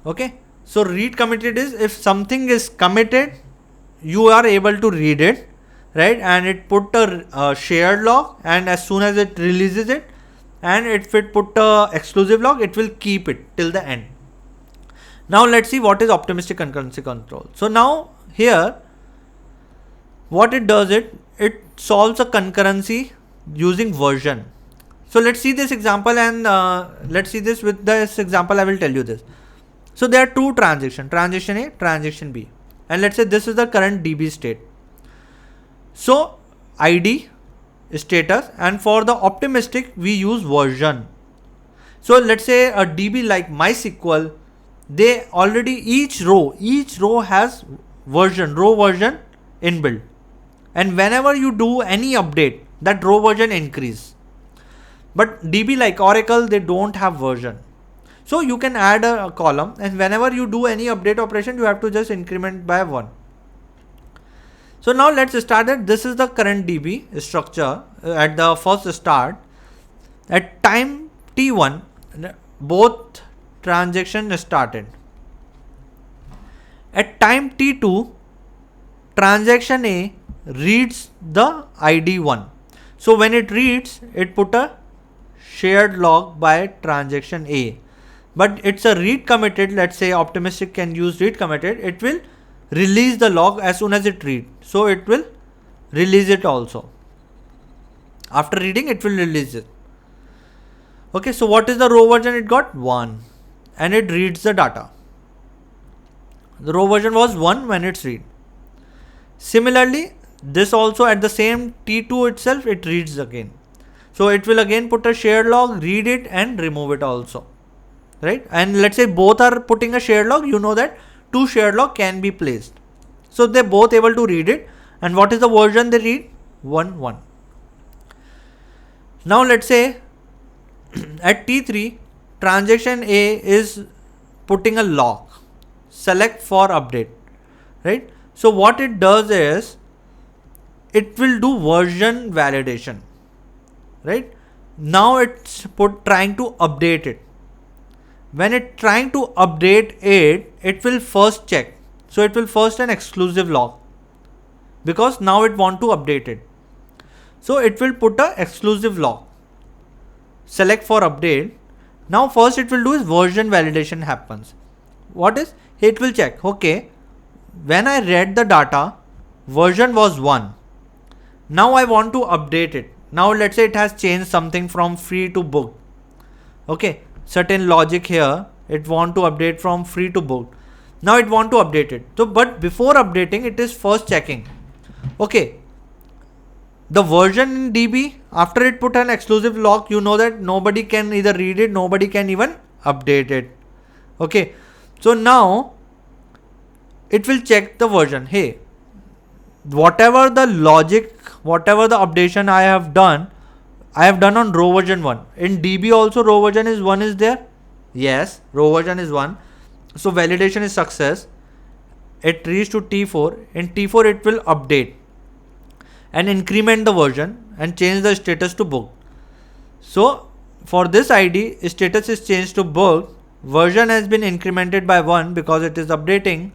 Okay. So read committed is if something is committed, you are able to read it, right? And it put a shared log, and as soon as it releases it, and if it put a exclusive log, it will keep it till the end. Now let's see what is optimistic concurrency control. So now here, what it does, it solves a concurrency using version. So let's see this example, and let's see this with this example. I will tell you this. So there are two transactions, transaction A, transaction B, and let's say this is the current DB state. So ID, status, and for the optimistic we use version. So let's say a DB like MySQL, they already each row has version, row version inbuilt, and whenever you do any update, that row version increase. But DB like Oracle, they don't have version. So you can add a column, and whenever you do any update operation, you have to just increment by 1. So now let's start it. This is the current DB structure at the first start. At time T1, both transactions started. At time T2, transaction A reads the ID 1. So when it reads, it put a shared log by transaction A. But it's a read committed. Let's say optimistic can use read committed. It will release the log as soon as it reads. So it will release it also. After reading, it will release it. Okay, so what is the row version? It got 1, and it reads the data. The row version was 1 when it's read. Similarly, this also at the same T2 itself, it reads again. So it will again put a shared log, read it, and remove it also. Right? And let's say both are putting a shared log, you know that 2 shared log can be placed. So they're both able to read it. And what is the version they read? 1. Now let's say at T3, transaction A is putting a log, select for update, right? So what it does is, it will do version validation, right? Now it's trying to update it. When it's trying to update it, it will first check. So it will first an exclusive log, because now it want to update it. So it will put a exclusive log, select for update. Now first it will do is version validation happens. What is? It will check, okay, when I read the data, version was 1. Now I want to update it. Now let's say it has changed something from free to booked. Okay, certain logic here, it want to update from free to booked. Now it want to update it. So, but before updating, it is first checking. Okay, the version in DB, after it put an exclusive log, you know that nobody can either read it, nobody can even update it. Okay, so now it will check the version. Hey, whatever the logic, whatever the updation I have done on row version 1. In DB also row version is 1 is there. Yes, row version is 1. So validation is success. It reached to T4. In T4 it will update and increment the version and change the status to booked. So for this ID, status is changed to book, version has been incremented by 1 because it is updating,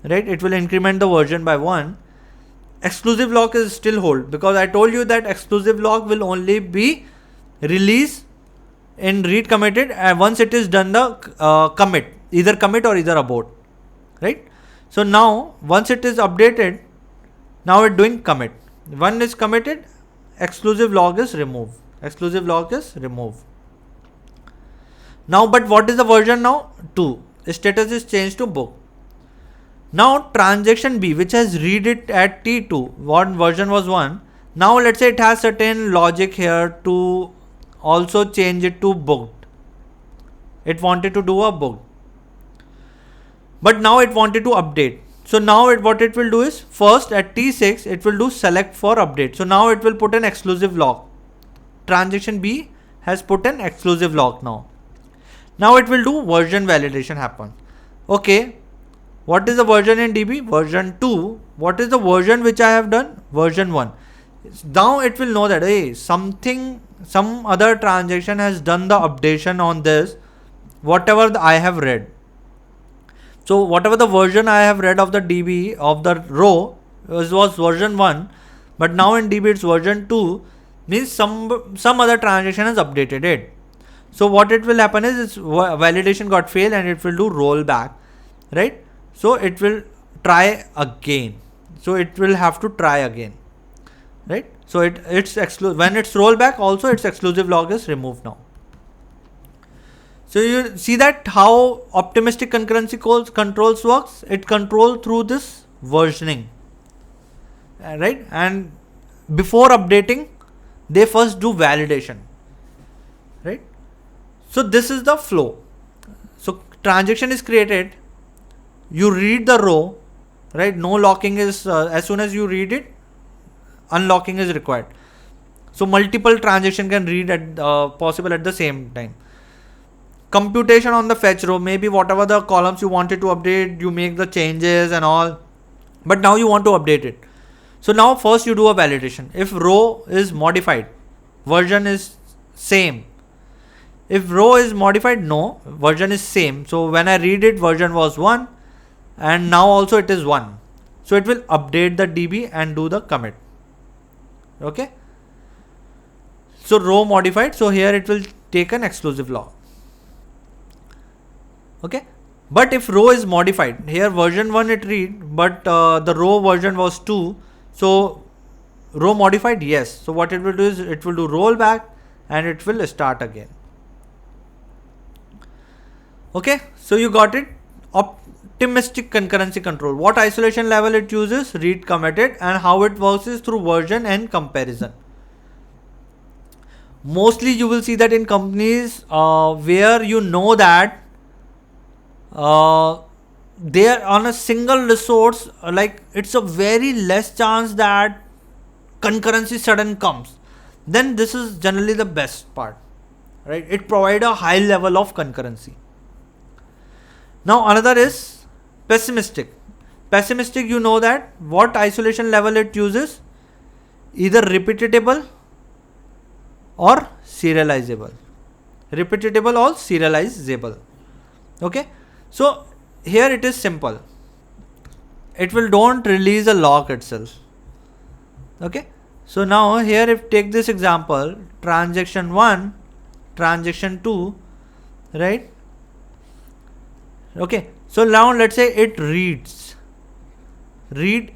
right? It will increment the version by 1. Exclusive lock is still hold, because I told you that exclusive lock will only be released in read committed once it is done the commit, either commit or either abort, right? So now once it is updated, now it's doing commit. One is committed, exclusive log is removed. Exclusive log is removed. Now, but what is the version now? 2. Status is changed to book. Now transaction B, which has read it at T2, what version was 1. Now let's say it has certain logic here to also change it to booked. It wanted to do a booked, but now it wanted to update. So now what it will do is, first at T6 it will do select for update. So now it will put an exclusive lock. Transaction B has put an exclusive lock now. Now it will do version validation happen. Okay, what is the version in DB? Version 2. What is the version which I have done? Version 1. Now it will know that, hey, some other transaction has done the updation on this, whatever I have read. So whatever the version I have read of the DB of the row was version 1, but now in DB it's version 2, means some other transaction has updated it. So what it will happen is, its validation got failed and it will do rollback, right? So it will try again. So it will have to try again, right? So when it's rollback also, its exclusive log is removed now. So you see that how optimistic concurrency controls works. It controls through this versioning, right? And before updating, they first do validation, right? So this is the flow. So transaction is created, you read the row, right? No locking is, as soon as you read it, unlocking is required. So multiple transaction can read at possible at the same time. Computation on the fetch row, maybe whatever the columns you wanted to update, you make the changes and all, but now you want to update it. So now first you do a validation. If row is modified, version is same. If row is modified, no, version is same. So when I read it, version was 1 and now also it is 1. So it will update the DB and do the commit. Okay. So row modified. So here it will take an exclusive log. Okay. But if row is modified, here version 1 it read, but the row version was 2. So row modified, yes. So what it will do is, it will do rollback and it will start again. Okay. So you got it. Optimistic concurrency control. What isolation level it uses? Read committed, and how it works is through version and comparison. Mostly you will see that in companies where you know that they are on a single resource, like it's a very less chance that concurrency sudden comes, then this is generally the best part, right? It provides a high level of concurrency. Now another is pessimistic. Pessimistic, you know that what isolation level it uses? Either repeatable or serializable. Repeatable or serializable. Okay. So here it is simple. It will don't release a lock itself. Okay. So now here, if take this example, transaction 1, transaction 2, right? Okay. So now let's say it read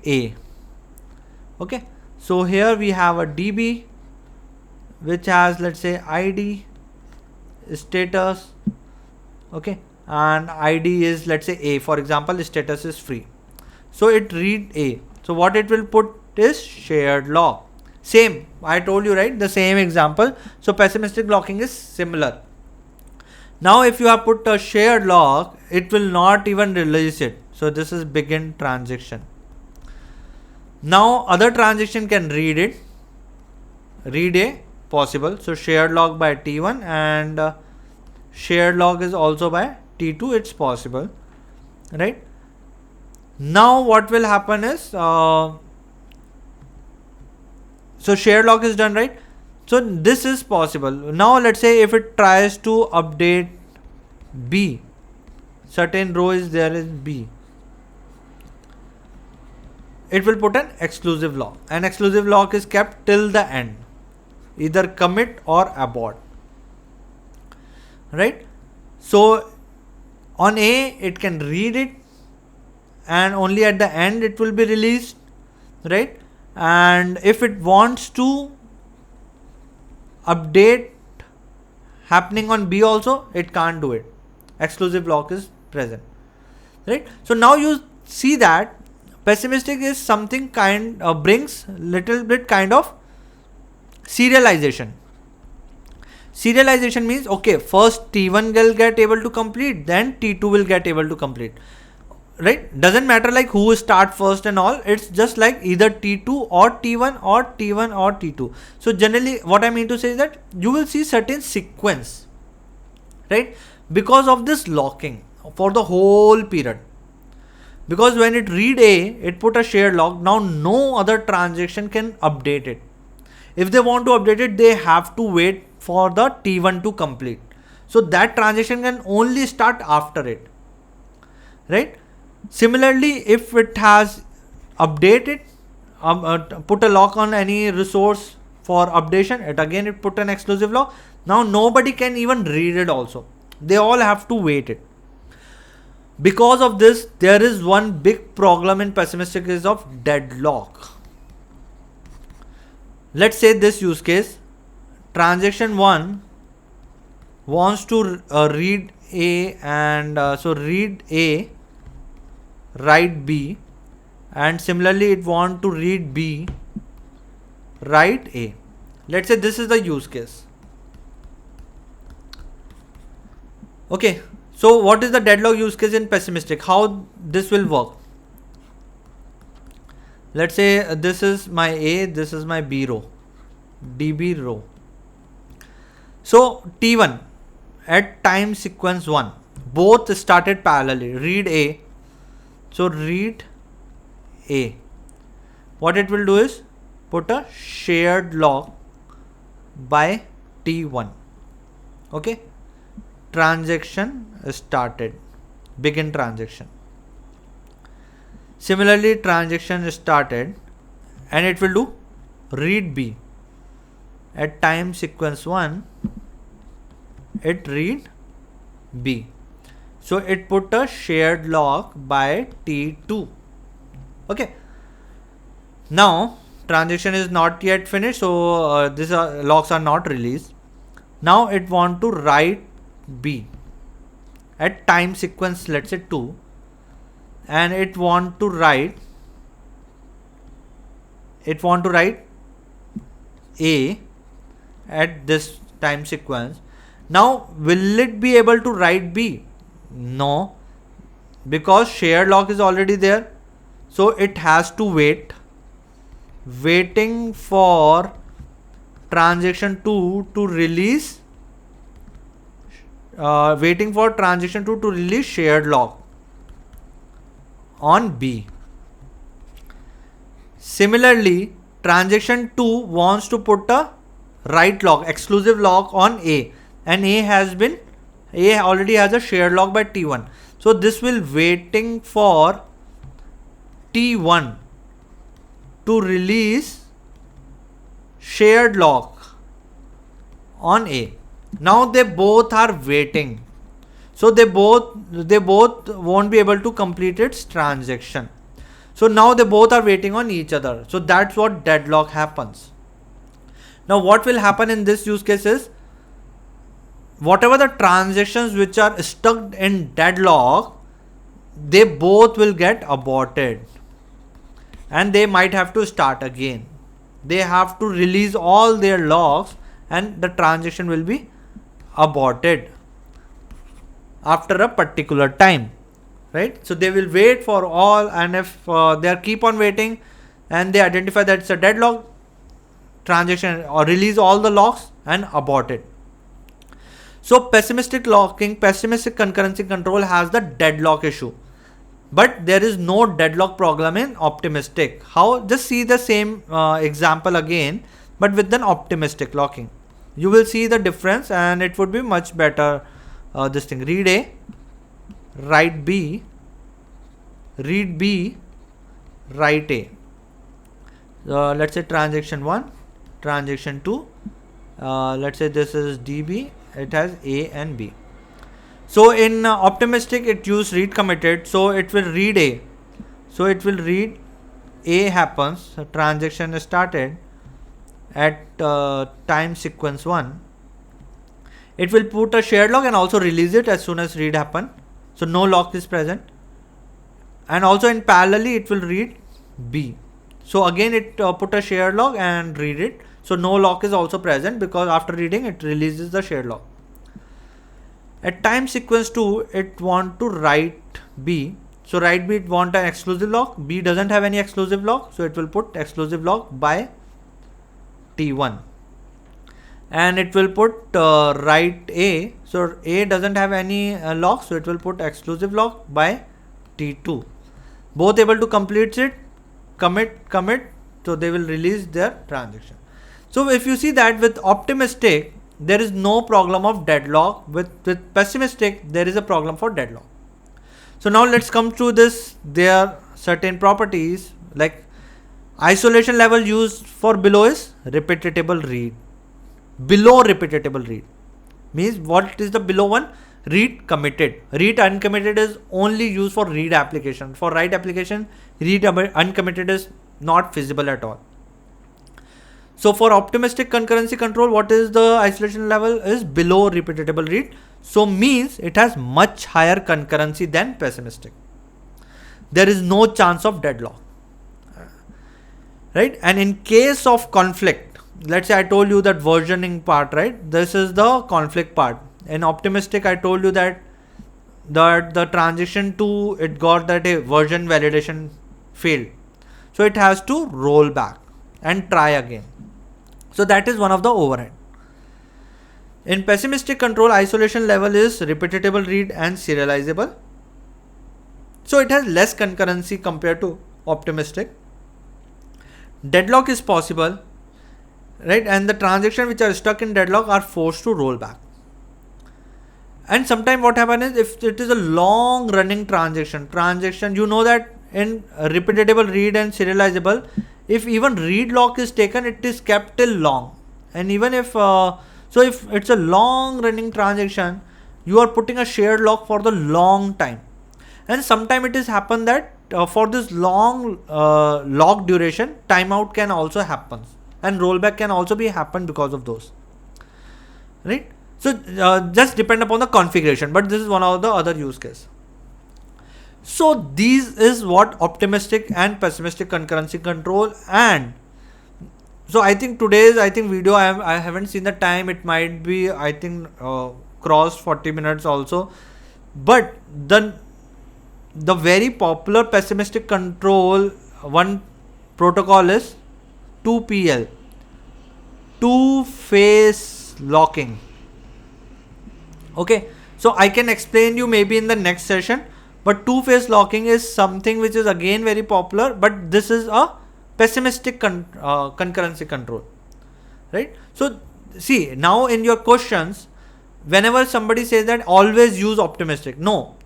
A. Okay. So here we have a DB which has, let's say, ID, status, okay, and ID is, let's say, A. For example, status is free. So it read A. So what it will put is shared lock. Same, I told you, right? The same example. So pessimistic locking is similar. Now if you have put a shared lock, it will not even release it. So this is begin transaction. Now other transaction can read it. Read A possible. So shared log by T1 and shared log is also by T2. It's possible, right? Now what will happen is, so shared log is done, right? So this is possible. Now let's say if it tries to update B, certain row is there in B, it will put an exclusive lock. An exclusive lock is kept till the end, either commit or abort, right? So on A it can read it and only at the end it will be released, right? And if it wants to update happening on B also, it can't do it. Exclusive lock is present, right? So now you see that pessimistic is something brings little bit kind of serialization. Serialization means, okay, first T1 will get able to complete, then T2 will get able to complete, right? Doesn't matter like who start first and all. It's just like either T2 or T1 or T1 or T2. So generally what I mean to say is that you will see certain sequence, right? Because of this locking for the whole period. Because when it read A, it put a shared lock. Now no other transaction can update it. If they want to update it, they have to wait for the T1 to complete. So that transaction can only start after it, right? Similarly, if it has updated, put a lock on any resource for updation, it put an exclusive lock. Now nobody can even read it also. They all have to wait it. Because of this, there is one big problem in pessimistic is of deadlock. Let's say this use case, transaction 1 wants to read A, and so read A, write B, and similarly it want to read B, write A. Let's say this is the use case. Okay, so what is the deadlock use case in pessimistic? How this will work? Let's say this is my A, this is my B row, DB row. So T1 at time sequence 1, both started parallelly, read A. So read A. What it will do is put a shared lock by T1. Okay. Transaction started. Begin transaction. Similarly, transaction started and it will do read B. At time sequence 1, it read B. So it put a shared lock by T2. Okay. Now transaction is not yet finished, so these locks are not released. Now it want to write B at time sequence, let's say 2, and it want to write A at this time sequence. Now will it be able to write B? No, because shared lock is already there. So it has to waiting for transaction 2 to release shared lock on B. Similarly, transaction 2 wants to put a write lock, exclusive lock on A, and A already has a shared lock by T1. So this will waiting for T1 to release shared lock on A. Now they both are waiting. So they both won't be able to complete its transaction. So now they both are waiting on each other. So that's what deadlock happens. Now what will happen in this use case is, whatever the transactions which are stuck in deadlock, they both will get aborted and they might have to start again. They have to release all their locks and the transaction will be aborted after a particular time, right? So they will wait for all, and if they keep on waiting and they identify that it's a deadlock, transaction or release all the locks and abort it. So pessimistic concurrency control has the deadlock issue, but there is no deadlock problem in optimistic. How? Just see the same example again, but with an optimistic locking. You will see the difference and it would be much better. This thing, read A, write B, read B, write A. Let's say transaction 1, transaction 2, let's say this is DB, it has A and B. So in optimistic it use read committed, so it will read A. So it will read A happens, so transaction is started at time sequence 1. It will put a shared lock and also release it as soon as read happen. So no lock is present. And also in parallelly it will read B. So again it put a shared lock and read it. So no lock is also present because after reading it releases the shared lock. At time sequence 2 it want to write B. So write B, it want an exclusive lock. B doesn't have any exclusive lock. So it will put exclusive lock by T1. And it will put write A. So A doesn't have any lock. So it will put exclusive lock by T2. Both able to complete it, commit. So they will release their transaction. So if you see that with optimistic, there is no problem of deadlock. With pessimistic, there is a problem for deadlock. So now let's come to this. There are certain properties like isolation level used for below is repeatable read. Below repeatable read means what is the below one? Read committed. Read uncommitted is only used for read application. For write application, read uncommitted is not feasible at all. So for optimistic concurrency control, what is the isolation level is below repeatable read. So means it has much higher concurrency than pessimistic. There is no chance of deadlock. Right? And in case of conflict, let's say I told you that versioning part, right? This is the conflict part. In optimistic, I told you that the transition to it got that a version validation failed. So it has to roll back and try again. So that is one of the overhead. In pessimistic control, isolation level is repeatable read and serializable. So it has less concurrency compared to optimistic. Deadlock is possible, right? And the transactions which are stuck in deadlock are forced to roll back. And sometimes what happens is if it is a long running transaction, you know that in repeatable read and serializable, if even read lock is taken, it is kept till long. And even if, so if it's a long running transaction, you are putting a shared lock for the long time. And sometimes it is happen that for this long lock duration, timeout can also happen. And rollback can also be happen because of those. Right? So just depend upon the configuration, but this is one of the other use case. So these is what optimistic and pessimistic concurrency control. And so I think today's video, I haven't seen the time. It might be crossed 40 minutes also. But the very popular pessimistic control one protocol is 2PL, two-phase locking. Okay, so I can explain you maybe in the next session, but two-phase locking is something which is again very popular, but this is a pessimistic concurrency control, right? So see, now in your questions, whenever somebody says that always use optimistic, no,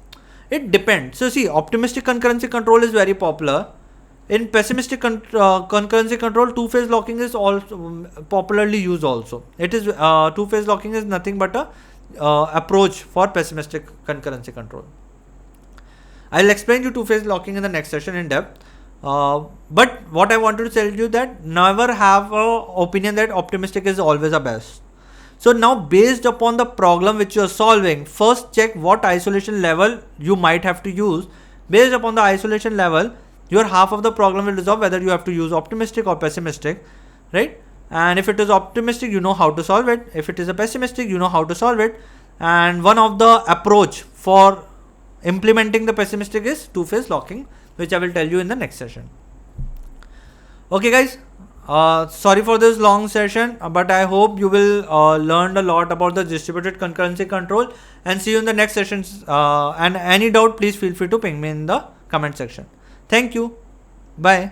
it depends. So see, optimistic concurrency control is very popular. In pessimistic concurrency control, two-phase locking is also popularly used also. It is two-phase locking is nothing but a approach for pessimistic concurrency control. I'll explain you two-phase locking in the next session in depth. But what I wanted to tell you that never have a opinion that optimistic is always the best. So now based upon the problem which you are solving, first check what isolation level you might have to use. Based upon the isolation level, your half of the problem will resolve whether you have to use optimistic or pessimistic, right? And if it is optimistic, you know how to solve it. If it is a pessimistic, you know how to solve it. And one of the approach for implementing the pessimistic is two-phase locking, which I will tell you in the next session. Okay guys, sorry for this long session, but I hope you will learn a lot about the distributed concurrency control, and see you in the next sessions. And any doubt, please feel free to ping me in the comment section. Thank you. Bye.